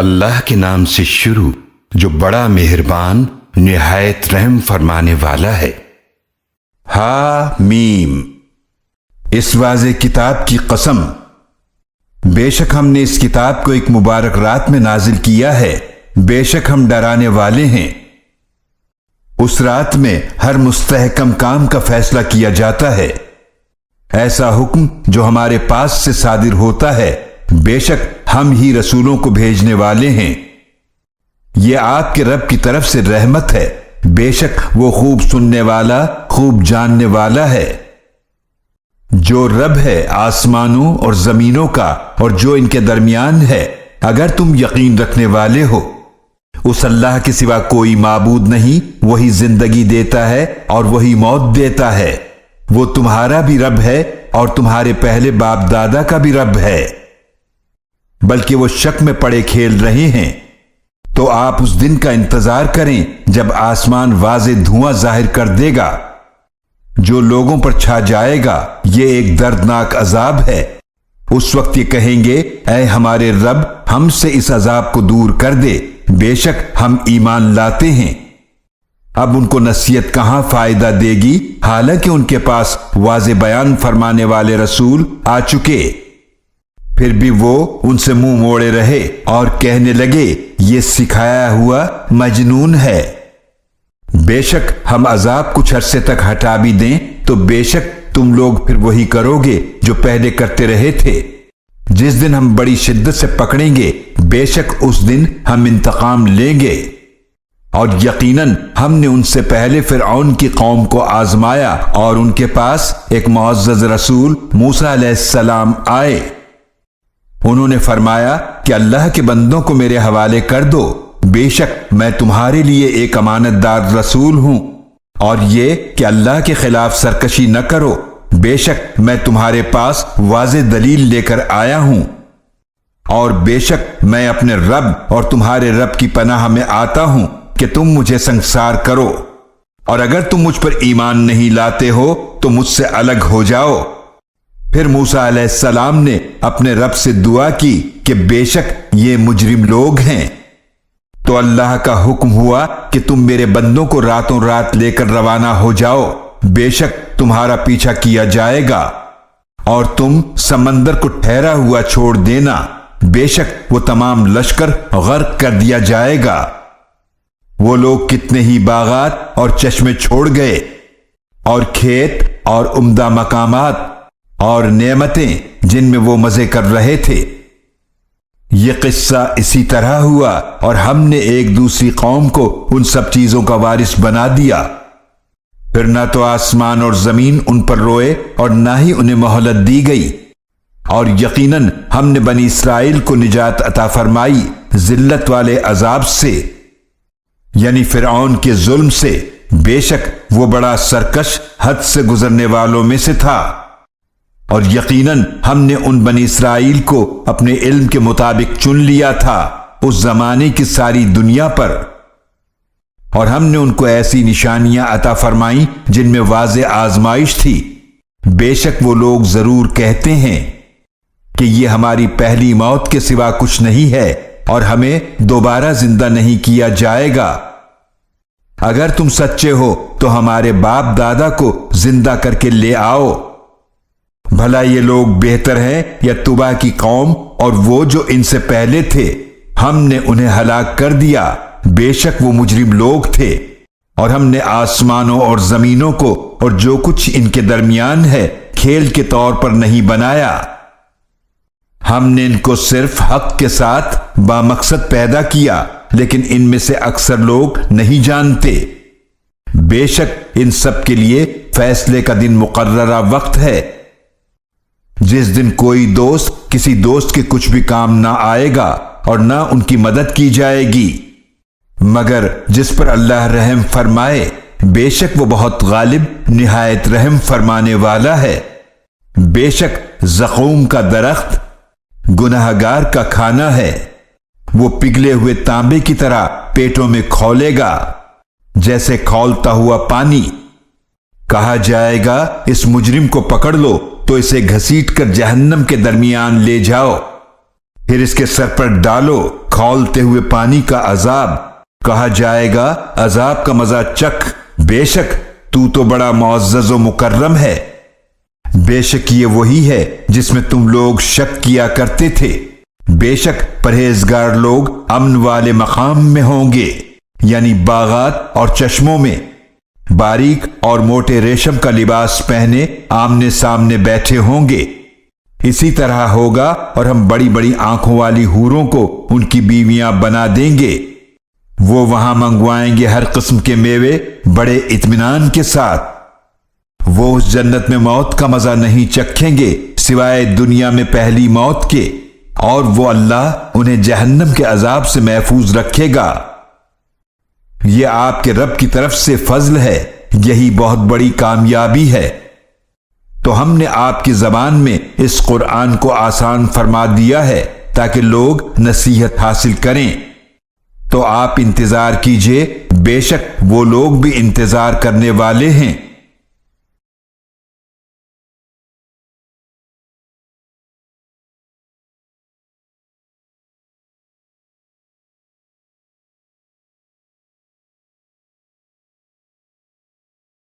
اللہ کے نام سے شروع جو بڑا مہربان نہایت رحم فرمانے والا ہے۔ ہا میم، اس واضح کتاب کی قسم، بے شک ہم نے اس کتاب کو ایک مبارک رات میں نازل کیا ہے، بے شک ہم ڈرانے والے ہیں۔ اس رات میں ہر مستحکم کام کا فیصلہ کیا جاتا ہے، ایسا حکم جو ہمارے پاس سے صادر ہوتا ہے، بے شک ہم ہی رسولوں کو بھیجنے والے ہیں۔ یہ آپ کے رب کی طرف سے رحمت ہے، بے شک وہ خوب سننے والا، خوب جاننے والا ہے۔ جو رب ہے آسمانوں اور زمینوں کا اور جو ان کے درمیان ہے، اگر تم یقین رکھنے والے ہو، اس اللہ کے سوا کوئی معبود نہیں، وہی زندگی دیتا ہے اور وہی موت دیتا ہے۔ وہ تمہارا بھی رب ہے اور تمہارے پہلے باپ دادا کا بھی رب ہے، بلکہ وہ شک میں پڑے کھیل رہے ہیں۔ تو آپ اس دن کا انتظار کریں جب آسمان واضح دھواں ظاہر کر دے گا، جو لوگوں پر چھا جائے گا، یہ ایک دردناک عذاب ہے۔ اس وقت یہ کہیں گے، اے ہمارے رب، ہم سے اس عذاب کو دور کر دے، بے شک ہم ایمان لاتے ہیں۔ اب ان کو نصیحت کہاں فائدہ دے گی، حالانکہ ان کے پاس واضح بیان فرمانے والے رسول آ چکے۔ پھر بھی وہ ان سے منہ موڑے رہے اور کہنے لگے، یہ سکھایا ہوا مجنون ہے۔ بے شک ہم عذاب کچھ عرصے تک ہٹا بھی دیں تو بے شک تم لوگ پھر وہی کرو گے جو پہلے کرتے رہے تھے۔ جس دن ہم بڑی شدت سے پکڑیں گے، بے شک اس دن ہم انتقام لیں گے۔ اور یقیناً ہم نے ان سے پہلے فرعون کی قوم کو آزمایا اور ان کے پاس ایک معزز رسول موسیٰ علیہ السلام آئے۔ انہوں نے فرمایا کہ اللہ کے بندوں کو میرے حوالے کر دو، بے شک میں تمہارے لیے ایک امانت دار رسول ہوں، اور یہ کہ اللہ کے خلاف سرکشی نہ کرو، بے شک میں تمہارے پاس واضح دلیل لے کر آیا ہوں، اور بے شک میں اپنے رب اور تمہارے رب کی پناہ میں آتا ہوں کہ تم مجھے سنگسار کرو، اور اگر تم مجھ پر ایمان نہیں لاتے ہو تو مجھ سے الگ ہو جاؤ۔ پھر موسیٰ علیہ السلام نے اپنے رب سے دعا کی کہ بے شک یہ مجرم لوگ ہیں۔ تو اللہ کا حکم ہوا کہ تم میرے بندوں کو راتوں رات لے کر روانہ ہو جاؤ، بے شک تمہارا پیچھا کیا جائے گا، اور تم سمندر کو ٹھہرا ہوا چھوڑ دینا، بے شک وہ تمام لشکر غرق کر دیا جائے گا۔ وہ لوگ کتنے ہی باغات اور چشمے چھوڑ گئے، اور کھیت اور عمدہ مقامات اور نعمتیں جن میں وہ مزے کر رہے تھے۔ یہ قصہ اسی طرح ہوا، اور ہم نے ایک دوسری قوم کو ان سب چیزوں کا وارث بنا دیا۔ پھر نہ تو آسمان اور زمین ان پر روئے اور نہ ہی انہیں مہلت دی گئی۔ اور یقیناً ہم نے بنی اسرائیل کو نجات عطا فرمائی ذلت والے عذاب سے، یعنی فرعون کے ظلم سے، بے شک وہ بڑا سرکش حد سے گزرنے والوں میں سے تھا۔ اور یقیناً ہم نے ان بنی اسرائیل کو اپنے علم کے مطابق چن لیا تھا اس زمانے کی ساری دنیا پر، اور ہم نے ان کو ایسی نشانیاں عطا فرمائیں جن میں واضح آزمائش تھی۔ بے شک وہ لوگ ضرور کہتے ہیں کہ یہ ہماری پہلی موت کے سوا کچھ نہیں ہے اور ہمیں دوبارہ زندہ نہیں کیا جائے گا۔ اگر تم سچے ہو تو ہمارے باپ دادا کو زندہ کر کے لے آؤ، بھلا یہ لوگ بہتر ہیں یا طبع کی قوم اور وہ جو ان سے پہلے تھے، ہم نے انہیں ہلاک کر دیا، بے شک وہ مجرم لوگ تھے۔ اور ہم نے آسمانوں اور زمینوں کو اور جو کچھ ان کے درمیان ہے کھیل کے طور پر نہیں بنایا، ہم نے ان کو صرف حق کے ساتھ بامقصد پیدا کیا، لیکن ان میں سے اکثر لوگ نہیں جانتے۔ بے شک ان سب کے لیے فیصلے کا دن مقررہ وقت ہے، جس دن کوئی دوست کسی دوست کے کچھ بھی کام نہ آئے گا اور نہ ان کی مدد کی جائے گی، مگر جس پر اللہ رحم فرمائے، بے شک وہ بہت غالب نہایت رحم فرمانے والا ہے۔ بے شک زقوم کا درخت گناہگار کا کھانا ہے، وہ پگھلے ہوئے تانبے کی طرح پیٹوں میں کھولے گا جیسے کھولتا ہوا پانی۔ کہا جائے گا اس مجرم کو پکڑ لو تو اسے گھسیٹ کر جہنم کے درمیان لے جاؤ، پھر اس کے سر پر ڈالو کھولتے ہوئے پانی کا عذاب، کہا جائے گا عذاب کا مزہ چکھ، بے شک تو بڑا معزز و مکرم ہے۔ بے شک یہ وہی ہے جس میں تم لوگ شک کیا کرتے تھے۔ بے شک پرہیزگار لوگ امن والے مقام میں ہوں گے، یعنی باغات اور چشموں میں، باریک اور موٹے ریشم کا لباس پہنے آمنے سامنے بیٹھے ہوں گے۔ اسی طرح ہوگا اور ہم بڑی بڑی آنکھوں والی حوروں کو ان کی بیویاں بنا دیں گے۔ وہ وہاں منگوائیں گے ہر قسم کے میوے بڑے اطمینان کے ساتھ۔ وہ اس جنت میں موت کا مزہ نہیں چکھیں گے سوائے دنیا میں پہلی موت کے، اور وہ اللہ انہیں جہنم کے عذاب سے محفوظ رکھے گا۔ یہ آپ کے رب کی طرف سے فضل ہے، یہی بہت بڑی کامیابی ہے۔ تو ہم نے آپ کی زبان میں اس قرآن کو آسان فرما دیا ہے تاکہ لوگ نصیحت حاصل کریں۔ تو آپ انتظار کیجئے، بے شک وہ لوگ بھی انتظار کرنے والے ہیں۔